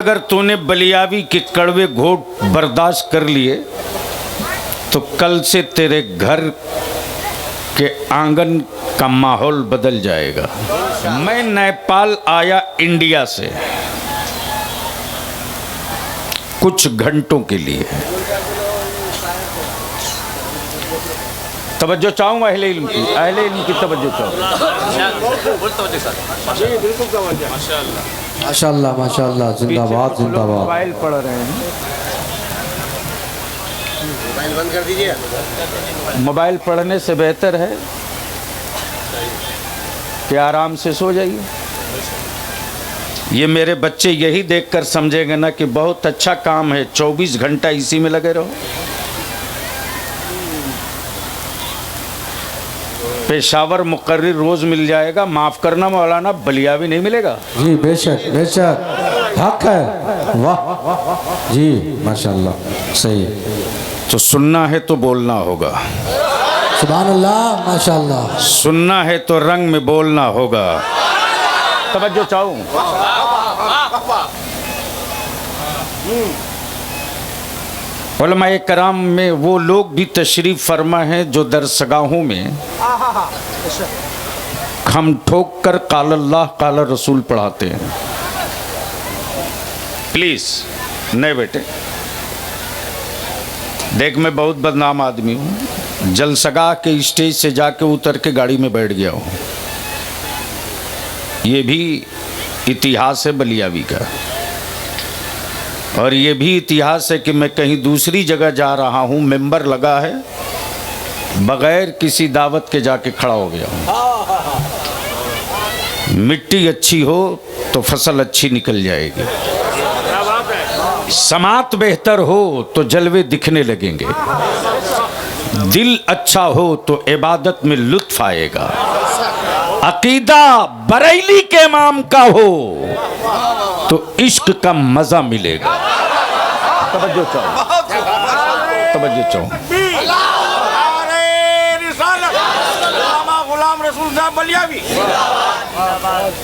अगर तूने बलियावी के कड़वे घोट बर्दाश्त कर लिए तो कल से तेरे घर के आंगन का माहौल बदल जाएगा। मैं नेपाल आया इंडिया से कुछ घंटों के लिए। तवज्जो चाहूँ अहले इल्म की तवज्जो चाहूँ। माशाअल्लाह माशाअल्लाह, जिंदाबाद जिंदाबाद। मोबाइल पढ़ रहे हैं, मोबाइल बंद कर दीजिए। मोबाइल पढ़ने से बेहतर है कि आराम से सो जाइए। ये मेरे बच्चे यही देखकर समझेंगे ना कि बहुत अच्छा काम है, 24 घंटा इसी में लगे रहो। पेशावर मुकर्रिर रोज मिल जाएगा, माफ करना मौलाना, बलियावी नहीं मिलेगा। जी बेशक बेशक, हक है। वाह जी माशाअल्लाह, सही। तो सुनना है तो बोलना होगा, सुभान अल्लाह माशाअल्लाह। सुनना है तो रंग में बोलना होगा। तवज्जो चाहूँ। उलमाए कराम में वो लोग भी तशरीफ फरमा हैं जो दरसगाहों में हम ठोक कर काल अल्लाह काल रसूल पढ़ाते हैं। प्लीज नहीं बेटे, देख मैं बहुत बदनाम आदमी हूँ, जलसगाह के स्टेज से जाके उतर के गाड़ी में बैठ गया हूँ। ये भी इतिहास है बलियावी का, और ये भी इतिहास है कि मैं कहीं दूसरी जगह जा रहा हूँ, मेंबर लगा है, बगैर किसी दावत के जाके खड़ा हो गया हूँ। मिट्टी अच्छी हो तो फसल अच्छी निकल जाएगी, समात बेहतर हो तो जलवे दिखने लगेंगे, दिल अच्छा हो तो इबादत में लुत्फ आएगा, अकीदा बरेली के इमाम का हो तो इश्क का मजा मिलेगा। तवज्जो चाहो, तवज्जो चाहो।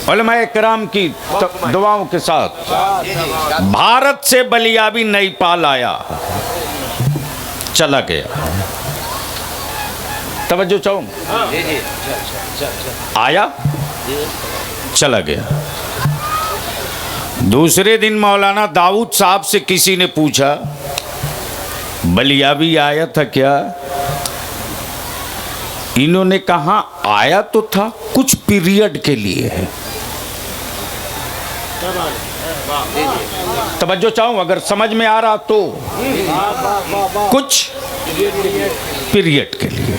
उलमाए किराम की दुआओं के साथ भारत से बलियावी नेपाल आया, चला गया। तवज्जो चाहो। आया, चला गया। दूसरे दिन मौलाना दाऊद साहब से किसी ने पूछा, बलियावी आया था क्या? इन्होंने कहा आया तो था, कुछ पीरियड के लिए है। तवज्जो चाहूं, अगर समझ में आ रहा तो, कुछ पीरियड के लिए,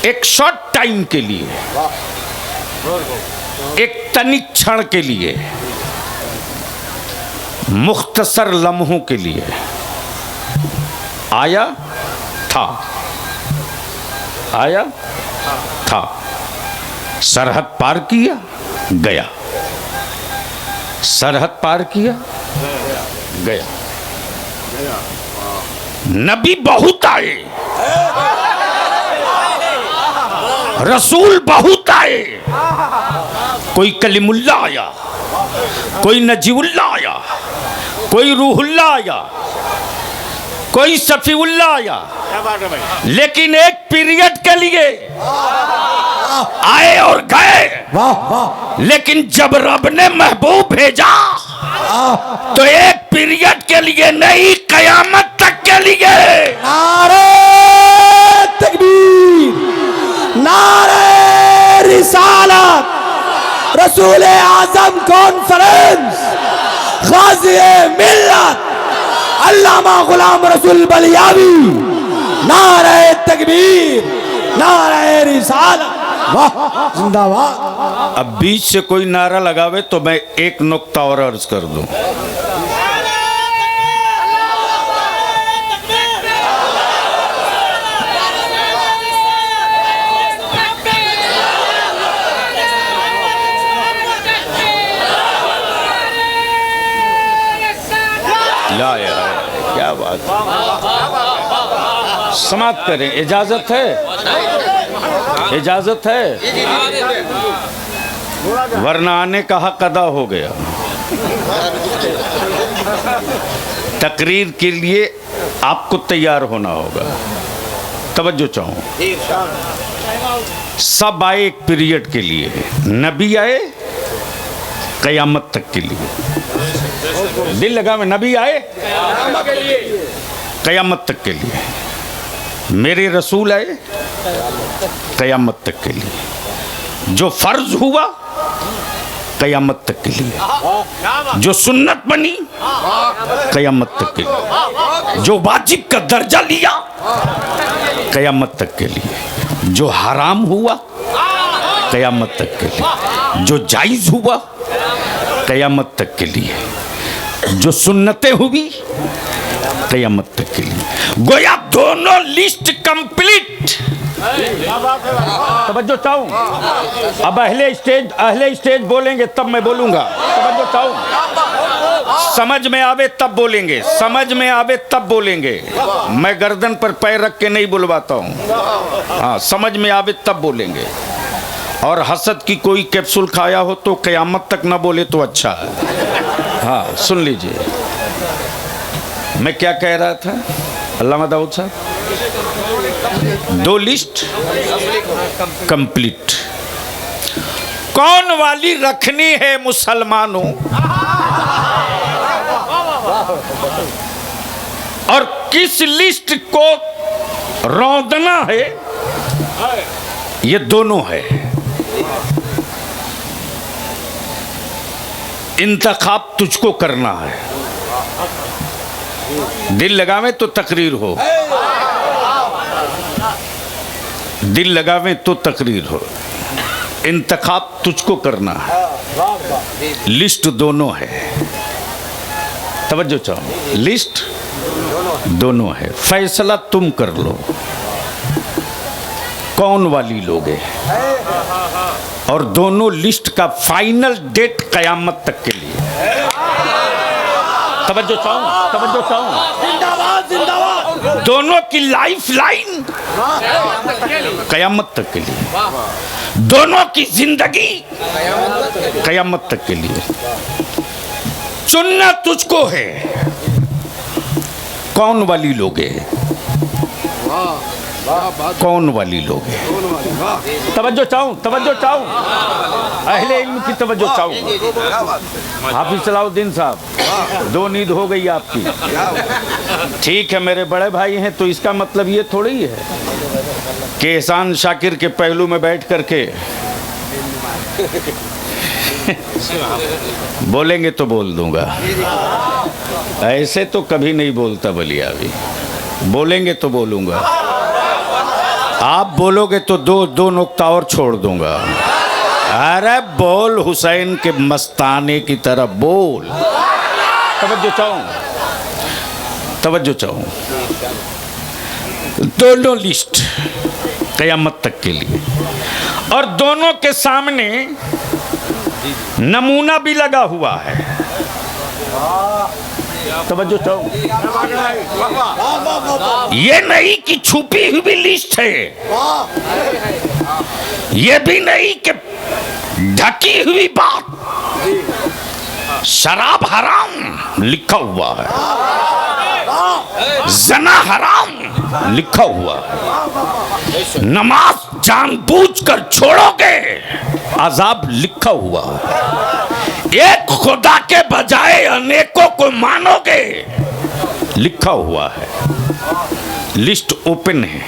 एक शॉर्ट टाइम के लिए, एक तनिक क्षण के लिए, मुख्तसर लम्हों के लिए आया था, आया था, सरहद पार किया, गया, सरहद पार किया, गया। नबी बहुत आए, रसूल बहुत आए, कोई कलीमुल्ला आया, कोई नजीउल्ला आया, कोई रूहुल्ला आया, कोई सफीउल्ला आया, लेकिन एक पीरियड के लिए आए और गए। वाह वाह। लेकिन जब रब ने महबूब भेजा तो एक पीरियड के लिए नहीं, कयामत तक के लिए। नारे तकबीर, नारे रिसालत, रसूल आजम कॉन्फ्रेंस, गाज़ी मिल्लत अल्लामा गुलाम रसूल बलियावी, नारे तकबीर, नारे रिसालत, वाह जिंदाबाद। अब बीच से कोई नारा लगावे तो मैं एक नुक्ता और अर्ज कर दूं। ला यार, क्या बात, समाप्त करें। इजाजत है, इजाजत है, वरना आने का हक अदा हो गया। तकरीर के लिए आपको तैयार होना होगा। तवज्जो चाहूँ, सब आए एक पीरियड के लिए, नबी आए कयामत तक के लिए। दिल लगा में, नबी आए कयामत तक के लिए, मेरे रसूल आए कयामत तक के लिए। जो फर्ज हुआ कयामत तक के लिए, जो सुन्नत बनी कयामत तक के लिए, जो वाजिब का दर्जा लिया कयामत तक के लिए, जो हराम हुआ कयामत तक के लिए, जो जायज़ हुआ कयामत तक के लिए, जो सुन्नतें हुई कयामत तक के लिए। गोया दोनों लिस्ट कंप्लीट। तवज्जो चाहूँ, अब अहले स्टेज बोलेंगे तब मैं बोलूंगा। तवज्जो चाहूँ, समझ में आवे तब बोलेंगे, समझ में आवे तब बोलेंगे। मैं गर्दन पर पैर रख के नहीं बुलवाता हूँ। हाँ, समझ में आवे तब बोलेंगे। और हसद की कोई कैप्सूल खाया हो तो कयामत तक ना बोले तो अच्छा है। हाँ, सुन लीजिए मैं क्या कह रहा था। अल्लामा दाऊद साहब, दो लिस्ट कंप्लीट। कौन वाली रखनी है मुसलमानों, और किस लिस्ट को रौंदना है, ये दोनों है। इंतखाब तुझको करना है। दिल लगावे तो तकरीर हो, दिल लगावे तो तकरीर हो। इंतखाब तुझको करना है। लिस्ट दोनों है। तवज्जो चाहो, लिस्ट दोनों है। फैसला तुम कर लो कौन वाली लोगे, और दोनों लिस्ट का फाइनल डेट कयामत तक के लिए। तवज्जो चाहूं, तवज्जो चाहूं, जिंदाबाद जिंदाबाद। दोनों की लाइफ लाइन कयामत तक के लिए, दोनों की जिंदगी कयामत तक के लिए। चुनना तुझको है कौन वाली लोगे, कौन वाली लोगे। तवज्जो चाहूं, तवज्जो चाहूं, अहले इल्म की तवज्जो चाहूं। हाफिज सलाउद्दीन साहब, दो नींद हो गई आपकी। ठीक है, मेरे बड़े भाई हैं तो इसका मतलब ये थोड़ी ही है कि एहसान शाकिर के पहलू में बैठ करके बोलेंगे तो बोल दूंगा। ऐसे तो कभी नहीं बोलता बलियावी, बोलेंगे तो बोलूंगा। आप बोलोगे तो दो नुक्ता और छोड़ दूंगा। अरे बोल हुसैन के मस्ताने की तरह बोल। तवज्जो चाहूं, तवज्जो चाहूं। दोनों लिस्ट कयामत तक के लिए, और दोनों के सामने नमूना भी लगा हुआ है। तवज्जो चाहूं, ये नहीं कि छुपी हुई लिस्ट है, ये भी नहीं कि ढकी हुई बात। शराब हराम लिखा हुआ है, जना हराम लिखा हुआ है, नमाज जानबूझकर छोड़ोगे अजाब लिखा हुआ है, एक खुदा के बजाय अनेकों को मानोगे लिखा हुआ है। लिस्ट ओपन है,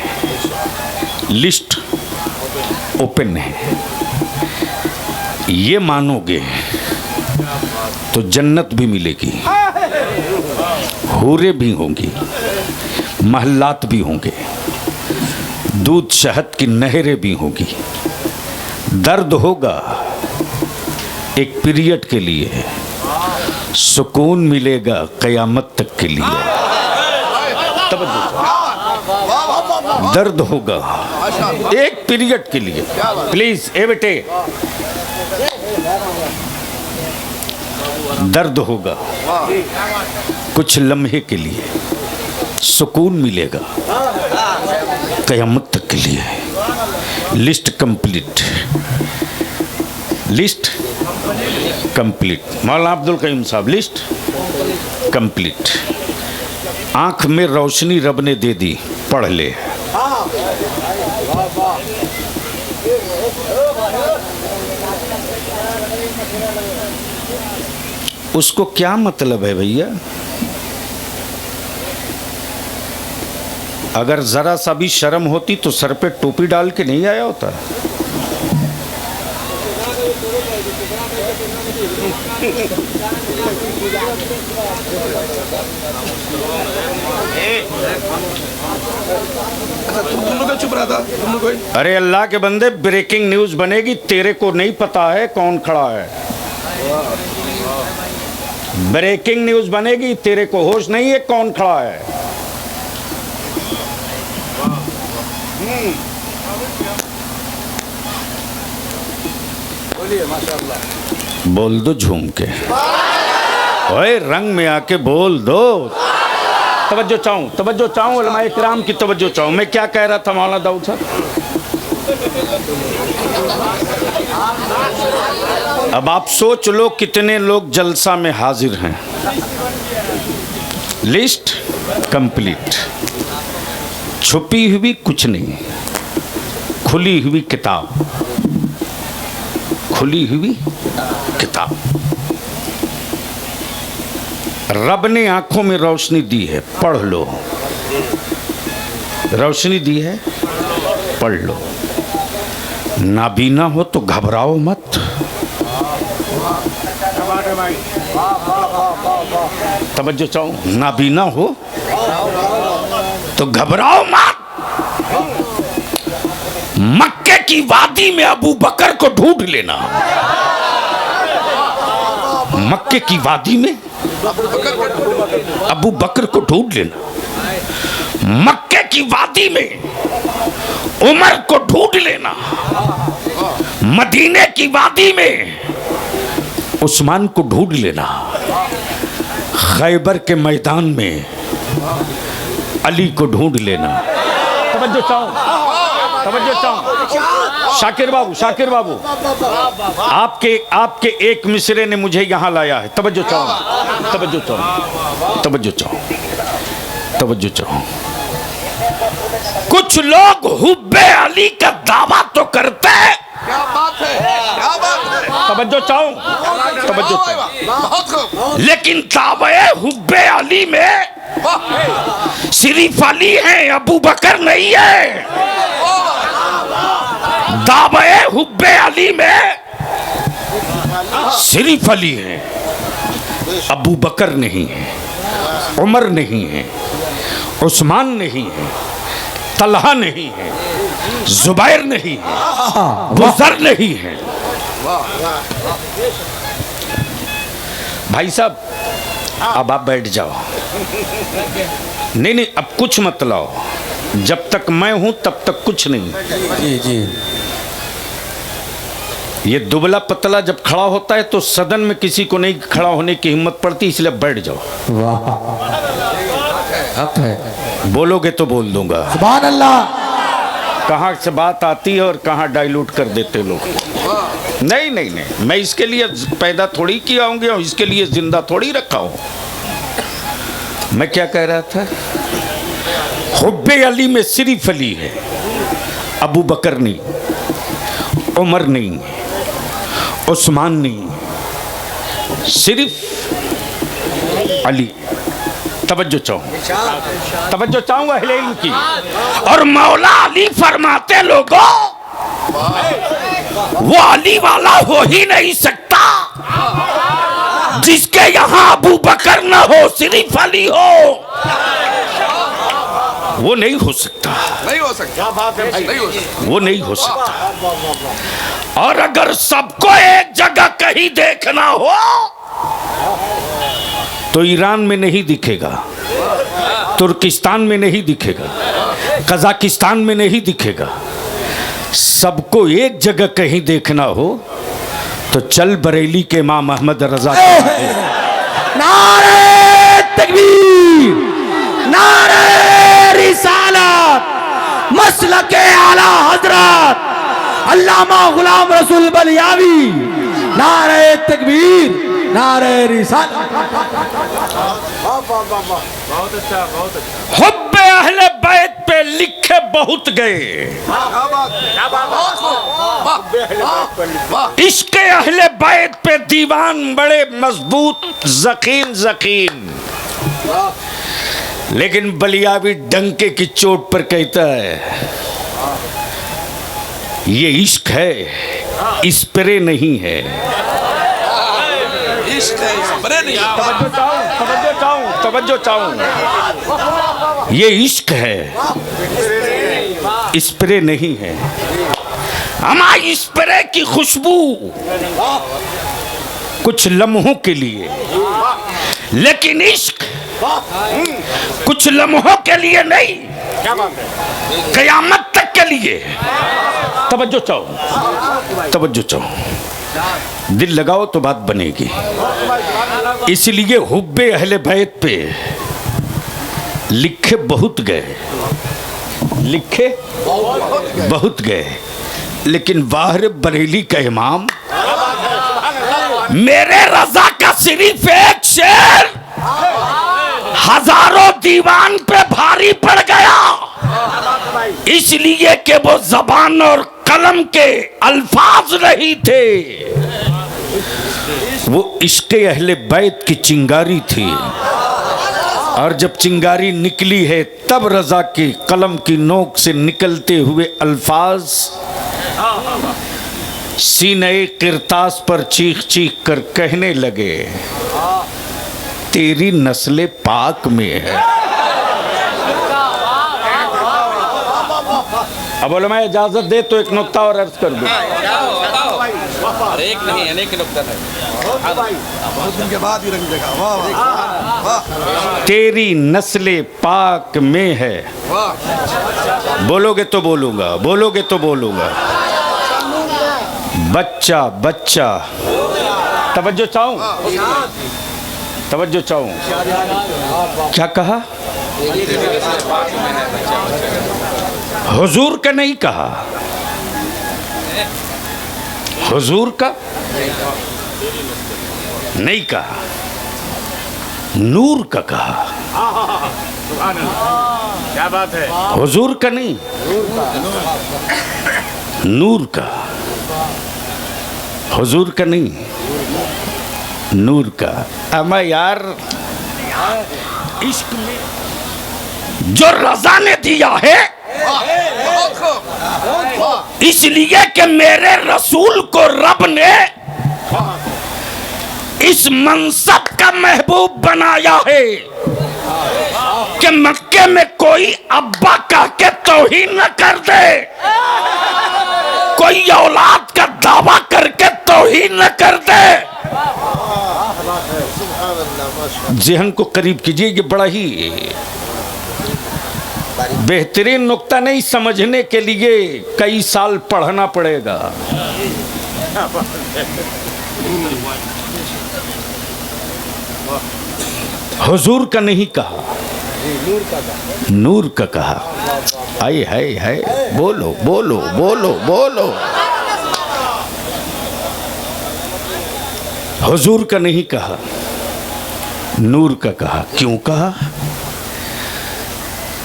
लिस्ट ओपन है। ये मानोगे तो जन्नत भी मिलेगी, हूरें भी होंगी, महल्लात भी होंगे, दूध शहद की नहरें भी होंगी। दर्द होगा एक पीरियड के लिए, सुकून मिलेगा कयामत तक के लिए। दर्द होगा एक पीरियड के लिए। प्लीज ए बेटे, दर्द होगा कुछ लम्हे के लिए, सुकून मिलेगा कयामत तक के लिए। List complete, list complete. मौलाना अब्दुल करीम साहब लिस्ट कंप्लीट। आंख में रोशनी रब ने दे दी, पढ़ ले। उसको क्या मतलब है भैया? अगर जरा सा भी शर्म होती तो सर पे टोपी डाल के नहीं आया होता। चुप रहा था तुम लोग। अरे अल्लाह के बंदे, ब्रेकिंग न्यूज बनेगी, तेरे को नहीं पता है कौन खड़ा है। ब्रेकिंग न्यूज बनेगी, तेरे को होश नहीं है कौन खड़ा है। बोलिए माशाअल्लाह। बोल दो झूम के, ओए रंग में आके बोल दो। तवज्जो चाहूँ उलमाए किराम की तवज्जो चाहूँ। मैं क्या कह रहा था मौलाना दाऊद साहब? अब आप सोच लो कितने लोग जलसा में हाजिर हैं। List complete. छुपी हुई कुछ नहीं, खुली हुई किताब, खुली हुई किताब। रब ने आंखों में रोशनी दी है, पढ़ लो। रोशनी दी है, पढ़ लो। नाबीना हो तो घबराओ मत। तवज्जो चाहो, नाबीना हो तो घबराओ मत। मक्के की वादी में अबू बकर को ढूंढ लेना। मक्के की वादी में अबू बकर को ढूंढ लेना। मक्के की वादी में उमर को ढूंढ लेना। मदीने की वादी में उस्मान को ढूंढ लेना। खैबर के मैदान में अली को ढूंढ लेना। तवज्जो चाहो। शाकिर बाबू आपके एक मिसरे ने मुझे यहां लाया है। तवज्जो चाहो। कुछ लोग हुब्बे अली का दावा तो करते हैं। क्या बात है। तवज्जो चाहो। लेकिन दावे हुब्बे अली में सिर्फ अली है, अबू बकर नहीं है। दावे हुब्बे अली में सिर्फ अली है, अबू बकर नहीं है, उमर नहीं है, उस्मान नहीं है, तलहा नहीं है, जुबैर नहीं है, गुजर नहीं है। भाई साहब अब आप बैठ जाओ। नहीं अब कुछ मत लाओ। जब तक मैं हूं तब तक कुछ नहीं। जी। ये दुबला पतला जब खड़ा होता है तो सदन में किसी को नहीं खड़ा होने की हिम्मत पड़ती, इसलिए बैठ जाओ। वाह, हक है। बोलोगे तो बोल दूंगा। सुभान अल्लाह। कहाँ से बात आती है और कहाँ डाइल्यूट कर देते लोग। नहीं, मैं इसके लिए पैदा थोड़ी किया हूँ, इसके लिए जिंदा थोड़ी रखा हूँ। मैं क्या कह रहा था? हुब्बे अली में सिर्फ अली है, अबू बकर नहीं, उमर नहीं, उस्मान नहीं, सिर्फ अली। तवज्जो चाहूंगा अहले इल्म की। और मौला अली फरमाते लोगों, वो अली वाला हो ही नहीं सकता जिसके यहाँ अबू बकर न हो, सिर्फ अली हो। वो नहीं हो सकता। क्या बात है भाई। नहीं हो सकता। वो नहीं हो सकता। और अगर सबको एक जगह कहीं देखना हो तो ईरान में नहीं दिखेगा, तुर्किस्तान में नहीं दिखेगा, कजाकिस्तान में नहीं दिखेगा। सबको एक जगह कहीं देखना हो तो चल बरेली के इमाम अहमद रजा। नारे तकबीर, नारे रिसालत, मसलके आला हजरत अल्लामा गुलाम रसूल बलियावी नारे तकबीर, नारे रिसालत। हुब्बे अहले बैत पे लिखे बहुत गए, इश्क अहले बैत पे दीवान बड़े मजबूत जकीन जकीन। लेकिन बलियावी डंके की चोट पर कहता है ये इश्क है, स्प्रे नहीं है। इश्क है, स्प्रे नहीं है। तवज्जो चाहूं, ये इश्क है, स्प्रे नहीं है। हमारी स्प्रे की खुशबू कुछ लम्हों के लिए, लेकिन इश्क कुछ लम्हों के लिए नहीं, कयामत तक के लिए। तवज्जो चाहो, दिल लगाओ तो बात बनेगी। इसलिए हुब्बे अहले बैत पे लिखे बहुत गए, लेकिन बाहर बरेली का इमाम मेरे रजा का सिर्फ एक शेर हजारों दीवान पे भारी पड़ गया, इसलिए कि वो जबान और कलम के अल्फाज नहीं थे, वो इश्क़ अहले बैत की चिंगारी थी। और जब चिंगारी निकली है तब रजा की कलम की नोक से निकलते हुए अल्फाज सीने किरतास पर चीख चीख कर कहने लगे तेरी नस्ले पाक में है। अब बोलो मैं इजाजत दे तो एक नुक्ता और अर्ज कर दूं। एक नहीं, अनेक नुक्ता है। बहुत दिन के बाद ही रंग देखा। वाह वाह वाह। तेरी नस्ले पाक में है। बोलोगे तो बोलूंगा, बोलोगे तो बोलूंगा। बच्चा बच्चा, तवज्जो चाहूं, तवज्जो चाहूं। क्या कहा? हुजूर का नहीं कहा, हुजूर का नहीं कहा, नूर का कहा। क्या बात है? हुजूर का नहीं, नूर का। हुजूर का नहीं, नूर का। अमा यार इश्क में जो रजा ने दिया है इसलिए कि मेरे रसूल को रब ने इस मनसब का महबूब बनाया है कि मक्के में कोई अब्बा कह के तौहीन न कर दे, कोई औलाद का दावा करके तौहीन न कर दे। ज़हन को करीब कीजिए, ये बड़ा ही बेहतरीन नुक्ता नहीं, समझने के लिए कई साल पढ़ना पड़ेगा। हुजूर का नहीं कहा, नूर का कहा। आए हाय हाय, बोलो बोलो बोलो बोलो। हुजूर का नहीं कहा, नूर का कहा। क्यों कहा?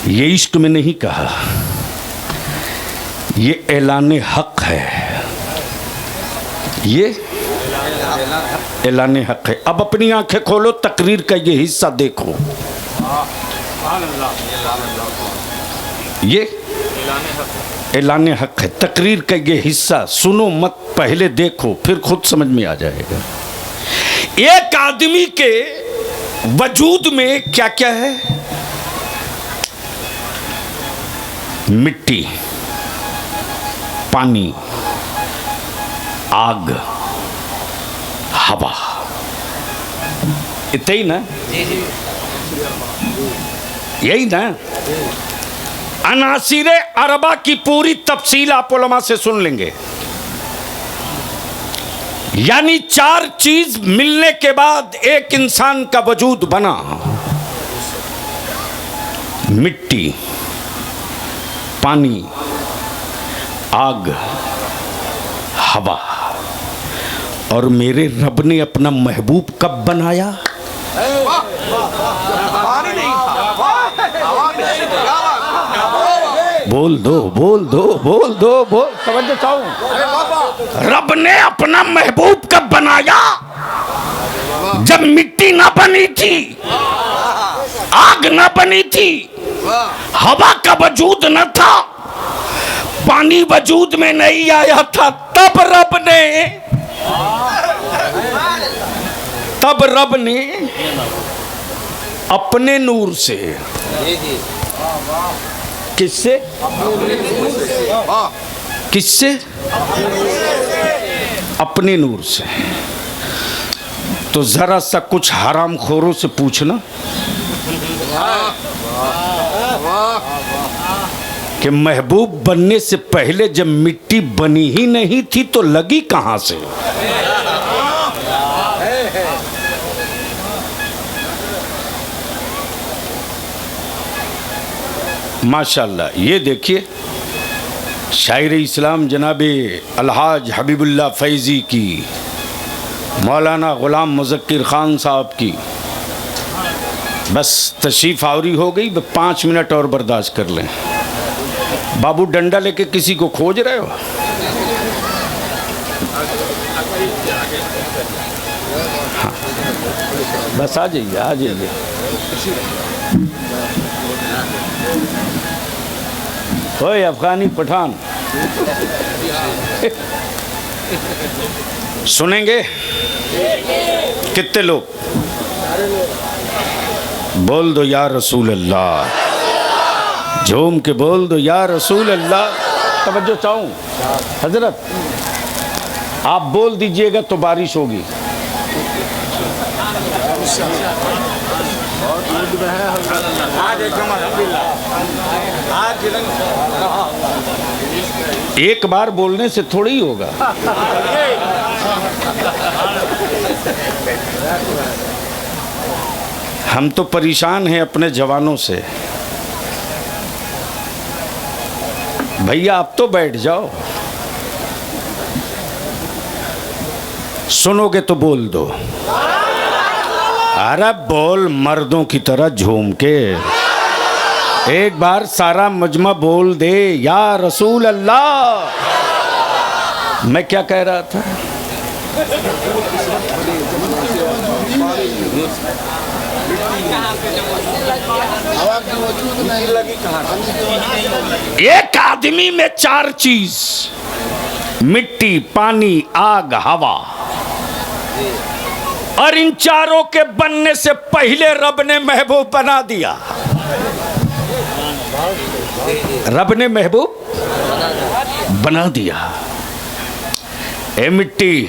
ये इश्क में नहीं कहा, ये ऐलान हक है, ये ऐलान हक है। अब अपनी आंखें खोलो, तकरीर का ये हिस्सा देखो। ये ऐलान हक है, तकरीर का ये हिस्सा सुनो मत, पहले देखो फिर खुद समझ में आ जाएगा। एक आदमी के वजूद में क्या क्या है? मिट्टी, पानी, आग, हवा, इतना ही ना? यही ना? अनासिरे अरबा की पूरी तफसील आप उलमा से सुन लेंगे। यानी 4 चीज मिलने के बाद एक इंसान का वजूद बना। मिट्टी, पानी, आग, हवा और मेरे रब ने अपना महबूब कब बनाया? पानी नहीं हवा नहीं, क्या बात? बोल दो बोल दो बोल दो बोल, समझ चाहूं। रब ने अपना महबूब कब बनाया? जब मिट्टी ना बनी थी, आग ना बनी थी, हवा का वजूद न था, पानी वजूद में नहीं आया था, तब रब ने अपने नूर से, किससे? किससे? अपने नूर से। तो जरा सा कुछ हराम खोरों से पूछना कि महबूब बनने से पहले जब मिट्टी बनी ही नहीं थी तो लगी कहां से? माशाअल्लाह। ये देखिए शायर इस्लाम जनाबे अलहाज हबीबुल्लाह फैज़ी की, मौलाना ग़ुलाम मुज़क्किर ख़ान साहब की, बस तशरीफ़ आवरी हो गई, 5 मिनट और बर्दाश्त कर लें। बाबू डंडा लेके किसी को खोज रहे हो? हाँ, बस आ जाइए आ जाइए। ओए अफगानी पठान, सुनेंगे? कितने लोग? बोल दो या रसूल अल्लाह, झूम के बोल दो या रसूल अल्लाह। तवज्जो चाहूं हजरत, आप बोल दीजिएगा तो बारिश होगी। एक बार बोलने से थोड़ी ही होगा। हम तो परेशान हैं अपने जवानों से। भैया आप तो बैठ जाओ, सुनोगे तो बोल दो। अरे बोल मर्दों की तरह झूम के, एक बार सारा मजमा बोल दे या रसूल अल्लाह। मैं क्या कह रहा था? एक आदमी में 4 चीज, मिट्टी, पानी, आग, हवा, और इन चारों के बनने से पहले रब ने महबूब बना दिया। रब ने महबूब बना दिया। ए मिट्टी,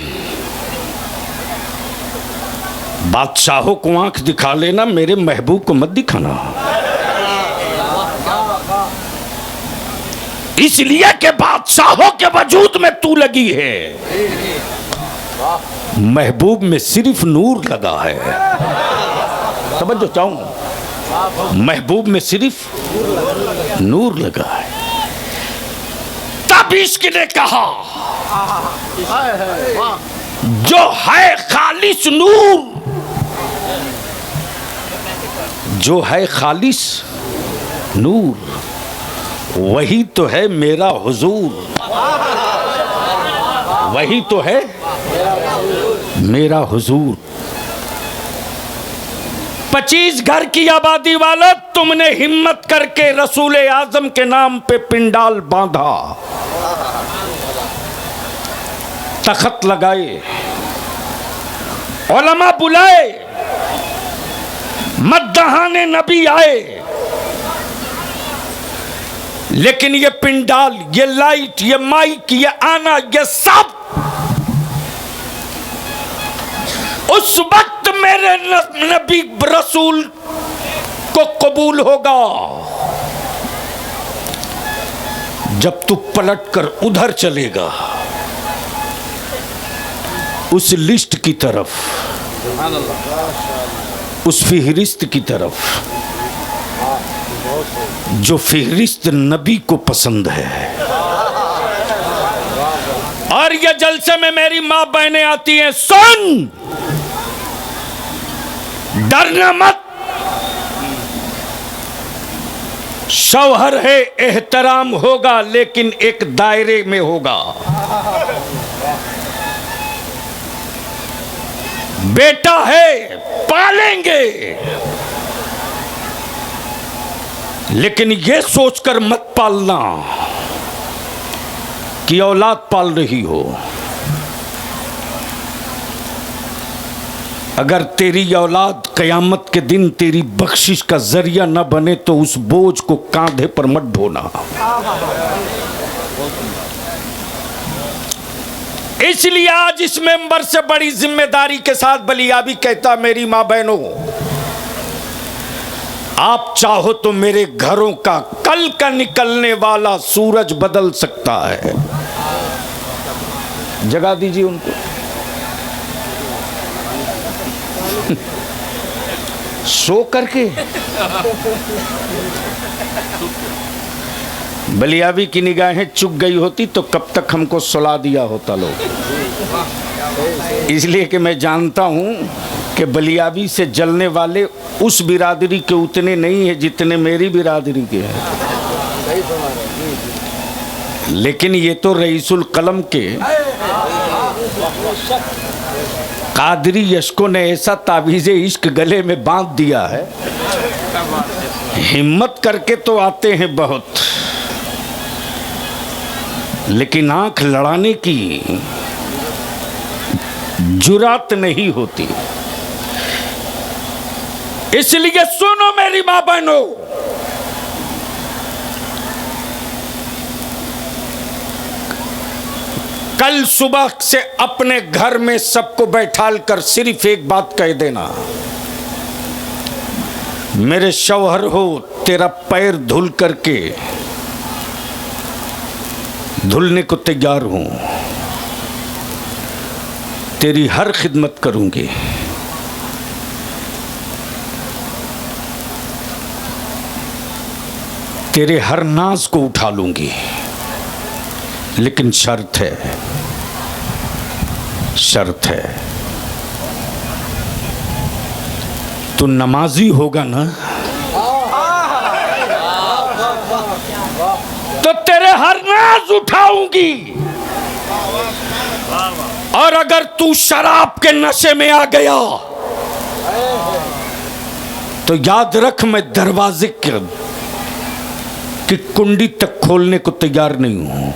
बादशाहों को आंख दिखा लेना, मेरे महबूब को मत दिखाना। इसलिए कि बादशाहों के वजूद में तू लगी है, महबूब में सिर्फ नूर लगा है। समझो चाहूं, महबूब में सिर्फ नूर लगा है। तब इश्क ने कहा जो है खालिस नूर, जो है खालिस नूर, वही तो है मेरा हुजूर, वही तो है मेरा हुजूर। 25 घर की आबादी वाला तुमने हिम्मत करके रसूल आजम के नाम पे पिंडाल बांधा, तख्त लगाए, उलमा बुलाए, मद्दहाने नबी आए, लेकिन ये पिंडाल, ये लाइट, ये माइक, ये आना, ये सब उस वक्त मेरे नबी रसूल को कबूल होगा जब तू पलट कर उधर चलेगा, उस लिस्ट की तरफ, उस फिहरिस्त की तरफ जो फिहरिस्त नबी को पसंद है। और ये जलसे में मेरी माँ बहनें आती हैं, सुन, डरना मत, शौहर है, एहतराम होगा, लेकिन एक दायरे में होगा। बेटा है, पालेंगे, लेकिन ये सोचकर मत पालना कि औलाद पाल रही हो। अगर तेरी औलाद कयामत के दिन तेरी बख्शिश का जरिया न बने तो उस बोझ को कांधे पर मत ढोना। इसलिए आज इस मेंबर से बड़ी जिम्मेदारी के साथ बलियाबी कहता, मेरी मां बहनों, आप चाहो तो मेरे घरों का कल का निकलने वाला सूरज बदल सकता है। जगा दीजिए उनको। सो करके बलियाबी की निगाहें चुक गई होती तो कब तक हमको सुला दिया होता लोग। इसलिए कि मैं जानता हूं कि बलियाबी से जलने वाले उस बिरादरी के उतने नहीं है जितने मेरी बिरादरी के हैं। लेकिन ये तो रईसुल कलम के कादरी यशको ने ऐसा ताबीज़े इश्क गले में बांध दिया है, हिम्मत करके तो आते हैं बहुत, लेकिन आंख लड़ाने की जुरात नहीं होती। इसलिए सुनो मेरी मां बहनों, कल सुबह से अपने घर में सबको बैठाल कर सिर्फ एक बात कह देना, मेरे शौहर हो, तेरा पैर धुल करके धुलने को तैयार हूं, तेरी हर खिदमत करूंगी। तेरे हर नाज को उठा लूंगी, लेकिन शर्त है, शर्त है, तू नमाजी होगा ना तो तेरे हर नाज उठाऊंगी, और अगर तू शराब के नशे में आ गया तो याद रख, मैं दरवाजे की कुंडी तक खोलने को तैयार नहीं हूं।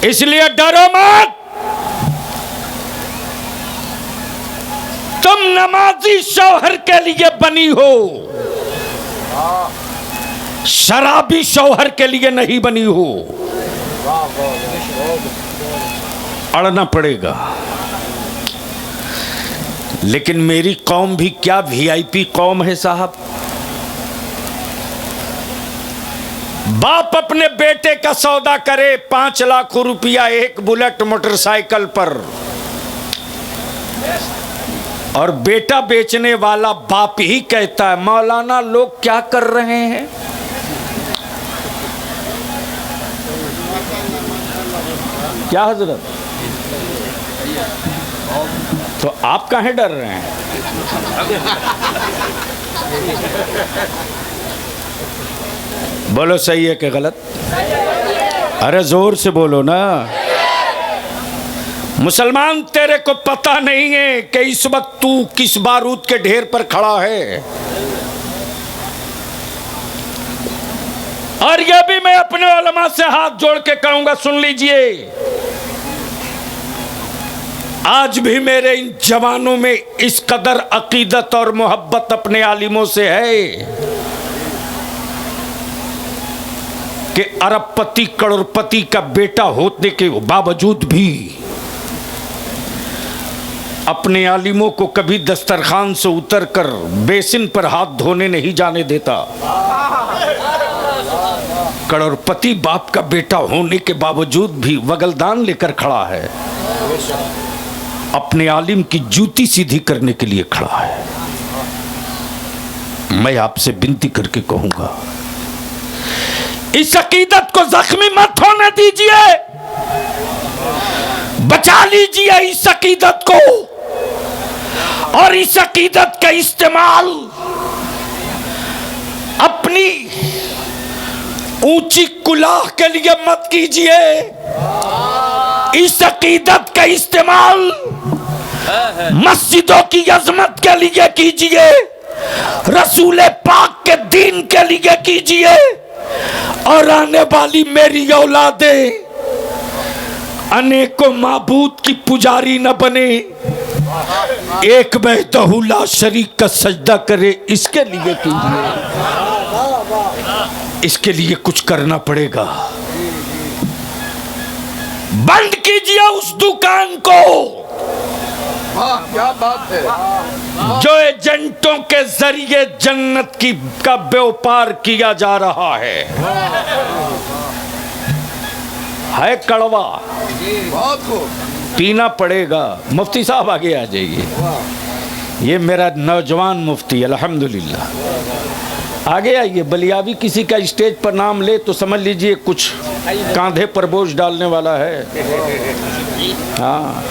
इसलिए डरो मत, तुम नमाजी शौहर के लिए बनी हो, शराबी शौहर के लिए नहीं बनी हो। अड़ना पड़ेगा, लेकिन मेरी कौम भी क्या वीआईपी कौम है साहब। बाप अपने बेटे का सौदा करे 5 लाख रुपया एक बुलेट मोटरसाइकिल पर, और बेटा बेचने वाला बाप ही कहता है, मौलाना लोग क्या कर रहे हैं। क्या हजरत, तो आप काहे डर रहे हैं? बोलो सही है कि गलत? अरे जोर से बोलो ना। मुसलमान, तेरे को पता नहीं है कि इस वक्त तू किस बारूद के ढेर पर खड़ा है। और यह भी मैं अपने उलमा से हाथ जोड़ के कहूंगा, सुन लीजिए, आज भी मेरे इन जवानों में इस कदर अकीदत और मोहब्बत अपने आलिमों से है कि अरबपति करोड़पति का बेटा होने के बावजूद भी अपने आलिमों को कभी दस्तरखान से उतरकर बेसिन पर हाथ धोने नहीं जाने देता। करोड़पति बाप का बेटा होने के बावजूद भी वगलदान लेकर खड़ा है, अपने आलिम की जूती सीधी करने के लिए खड़ा है। मैं आपसे विनती करके कहूंगा, इस अकीदत को जख्मी मत होने दीजिए। बचा लीजिए इस अकीदत को, और इस अकीदत का इस्तेमाल अपनी ऊंची कुलाह के लिए मत कीजिए। इस अकीदत का इस्तेमाल मस्जिदों की अजमत के लिए कीजिए, रसूल पाक के दीन के लिए कीजिए, और आने वाली मेरी औलादें अनेकों माबूद की पुजारी न बने, एक वहदहू ला शरीक का सजदा करे, इसके लिए कीजिए। इसके लिए कुछ करना पड़ेगा। बंद कीजिए उस दुकान को वाह क्या बात है। जो एजेंटों के जरिए जन्नत की का व्यापार किया जा रहा है कड़वा, बहुत खूब। पीना पड़ेगा। मुफ्ती साहब आगे आ जाइए। ये मेरा नौजवान मुफ्ती अल्हम्दुलिल्लाह, आगे आइए। बलियाबी किसी का स्टेज पर नाम ले तो समझ लीजिए कुछ कांधे पर बोझ डालने वाला है। हाँ,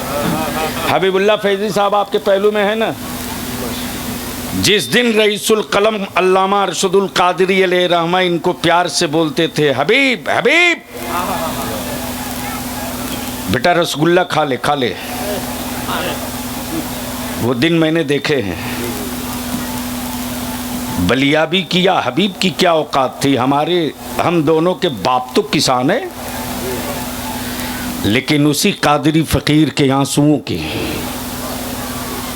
हबीबुल्लाह फैजी साहब आपके पहलू में है ना। जिस दिन रईसुल कलम अल्लामा अरशदुल कादरी अलैहि रहमा इनको प्यार से बोलते थे, हबीब हबीब, बेटा रसगुल्ला खा ले खा ले, वो दिन मैंने देखे हैं। बलियाबी की या हबीब की क्या औकात थी। हम दोनों के बाप तो किसान है, लेकिन उसी कादरी फकीर के आंसुओं की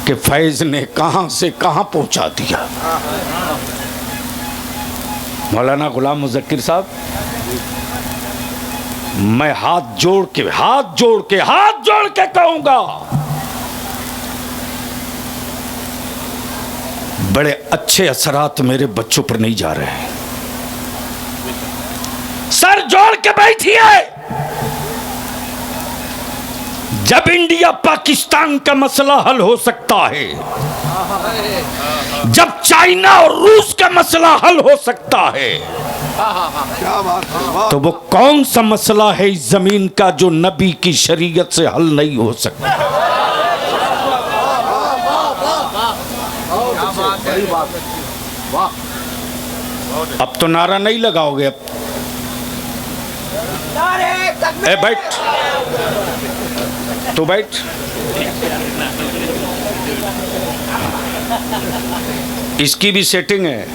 कि फैज ने कहां से कहां पहुंचा दिया। मौलाना गुलाम मुज़क्किर साहब, मैं हाथ जोड़ के कहूंगा, बड़े अच्छे असरात मेरे बच्चों पर नहीं जा रहे हैं। सर जोड़ के बैठिए। जब इंडिया पाकिस्तान का मसला हल हो सकता है, जब चाइना और रूस का मसला हल हो सकता है, क्या बात है। तो वो कौन सा मसला है इस जमीन का जो नबी की शरीयत से हल नहीं हो सकता। अब तो नारा नहीं लगाओगे। अब ए बैठ, तू बैठ। इसकी भी सेटिंग है।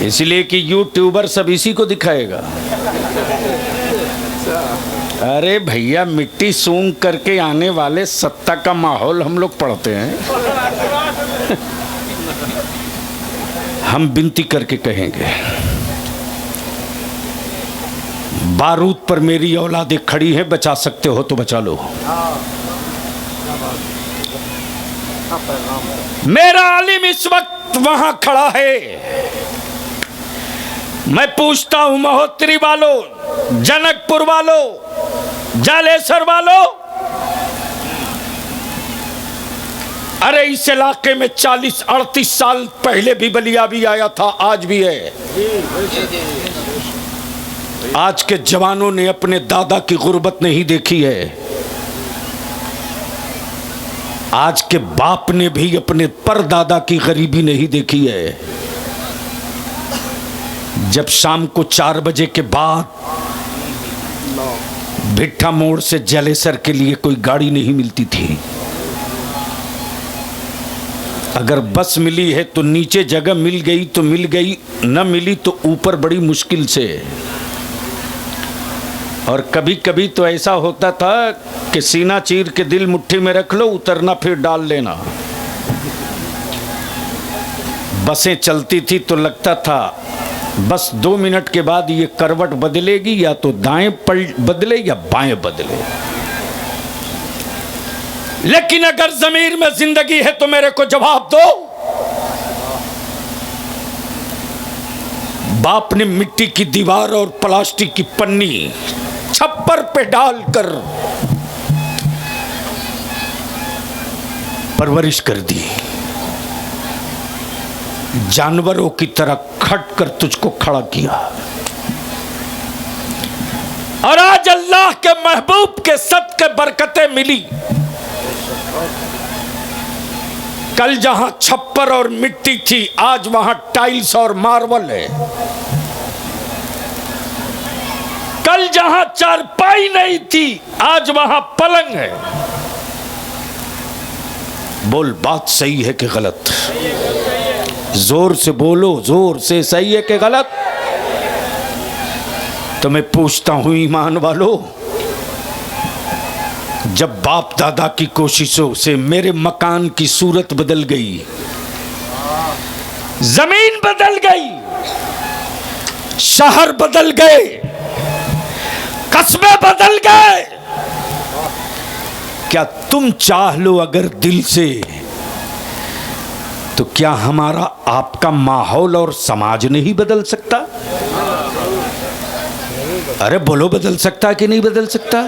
इसलिए कि यूट्यूबर सब इसी को दिखाएगा। अरे भैया, मिट्टी सूंघ करके आने वाले सत्ता का माहौल हम लोग पढ़ते हैं। हम विनती करके कहेंगे, बारूद पर मेरी औलादें खड़ी हैं, बचा सकते हो तो बचा लो। मेरा आलिम इस वक्त वहां खड़ा है। मैं पूछता हूं महोत्तरी वालों, जनकपुर वालों, जालेसर वालों, अरे इस इलाके में 40-38 साल पहले भी बलियाबी आया था, आज भी है। आज के जवानों ने अपने दादा की गुर्बत नहीं देखी है। आज के बाप ने भी अपने परदादा की गरीबी नहीं देखी है। जब शाम को 4 बजे के बाद भिट्ठा मोड़ से जलेसर के लिए कोई गाड़ी नहीं मिलती थी। अगर बस मिली है तो नीचे जगह मिल गई तो मिल गई, न मिली तो ऊपर बड़ी मुश्किल से। और कभी कभी तो ऐसा होता था कि सीना चीर के दिल मुट्ठी में रख लो, उतरना फिर डाल लेना। बसें चलती थी तो लगता था बस 2 मिनट के बाद ये करवट बदलेगी, या तो दाएं पलट बदले या बाएं बदले। लेकिन अगर जमीर में जिंदगी है तो मेरे को जवाब दो। बाप ने मिट्टी की दीवार और प्लास्टिक की पन्नी छप्पर पे डालकर परवरिश कर दी। जानवरों की तरह खट कर तुझको खड़ा किया। और आज अल्लाह के महबूब के सदके बरकतें मिली। कल जहां छप्पर और मिट्टी थी, आज वहां टाइल्स और मार्बल है। कल जहां चारपाई नहीं थी, आज वहां पलंग है। बोल, बात सही है कि गलत? जोर से बोलो, जोर से, सही है कि गलत? तो मैं पूछता हूं ईमान वालों, जब बाप दादा की कोशिशों से मेरे मकान की सूरत बदल गई, जमीन बदल गई, शहर बदल गए, कस्बे बदल गए, क्या तुम चाह लो अगर दिल से, तो क्या हमारा आपका माहौल और समाज नहीं बदल सकता? अरे बोलो, बदल सकता कि नहीं बदल सकता?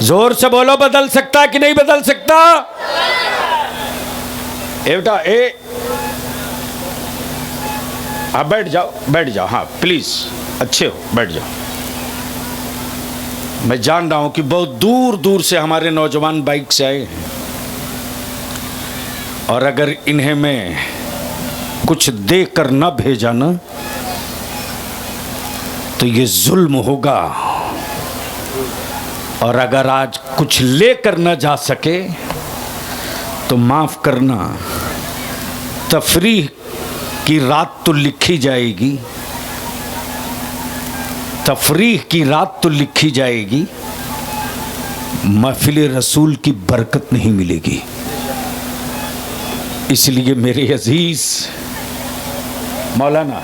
जोर से बोलो, बदल सकता कि नहीं बदल सकता? बेटा आप बैठ जाओ, बैठ जाओ, हाँ प्लीज, अच्छे हो, बैठ जाओ। मैं जान रहा हूं कि बहुत दूर दूर से हमारे नौजवान बाइक से आए हैं, और अगर इन्हें मैं कुछ देकर न भेजा ना, तो ये जुल्म होगा। और अगर आज कुछ लेकर न जा सके तो माफ करना, तफरीह की रात तो लिखी जाएगी, तफरीह की रात तो लिखी जाएगी, महफिल रसूल की बरकत नहीं मिलेगी। इसलिए मेरे अजीज मौलाना,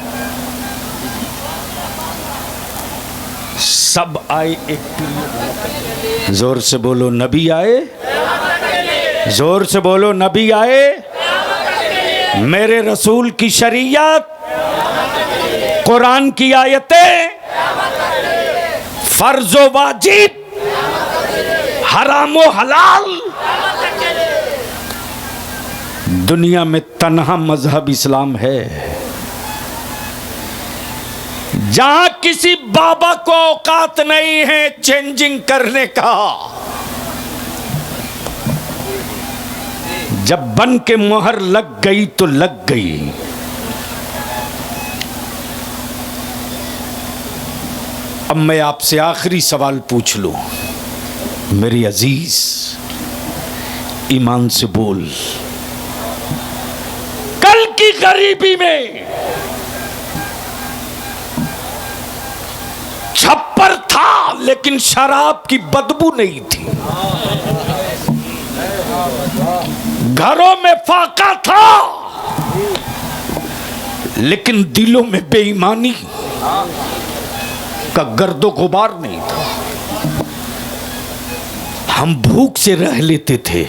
सब आए एक पीरियड। जोर से बोलो, नबी आए, जोर से बोलो, नबी आए, मेरे रसूल की शरीयत, कुरान की आयतें, फर्जो वाजिब, हरामो हलाल। दुनिया में तन्हा मजहब इस्लाम है जहां किसी बाबा को औकात नहीं है चेंजिंग करने का। जब बन के मोहर लग गई तो लग गई। अब मैं आपसे आखिरी सवाल पूछ लूं, मेरी अजीज, ईमान से बोल, कल की गरीबी में छप्पर था लेकिन शराब की बदबू नहीं थी, घरों में फाका था लेकिन दिलों में बेईमानी का गर्दो गुबार नहीं था। हम भूख से रह लेते थे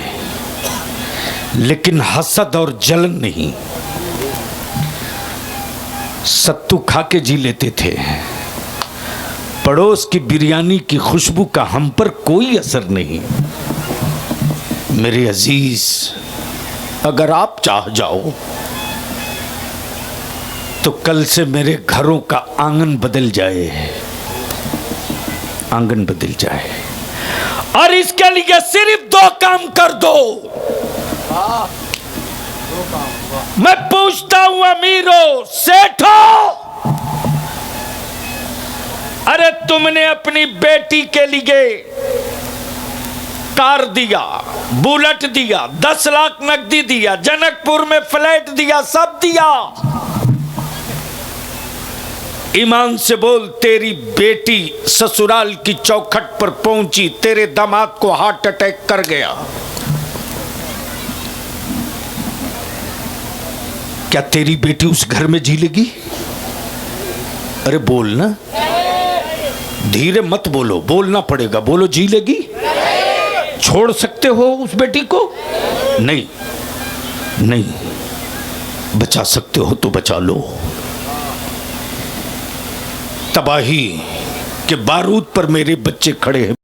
लेकिन हसद और जलन नहीं। सत्तू खा के जी लेते थे, पड़ोस की बिरयानी की खुशबू का हम पर कोई असर नहीं। मेरे अजीज, अगर आप चाह जाओ तो कल से मेरे घरों का आंगन बदल जाए, आंगन बदल जाए। और इसके लिए सिर्फ 2 काम कर दो। मैं पूछता हूं अमीरों, सेठों, अरे तुमने अपनी बेटी के लिए कार दिया, बुलेट दिया, 10 लाख नकदी दिया, जनकपुर में फ्लैट दिया, सब दिया। ईमान से बोल, तेरी बेटी ससुराल की चौखट पर पहुंची, तेरे दामाद को हार्ट अटैक कर गया, क्या तेरी बेटी उस घर में जी लेगी? अरे बोल ना, धीरे मत बोलो, बोलना पड़ेगा, बोलो, जी लेगी? छोड़ सकते हो उस बेटी को? नहीं, नहीं, बचा सकते हो तो बचा लो। तबाही के बारूद पर मेरे बच्चे खड़े हैं।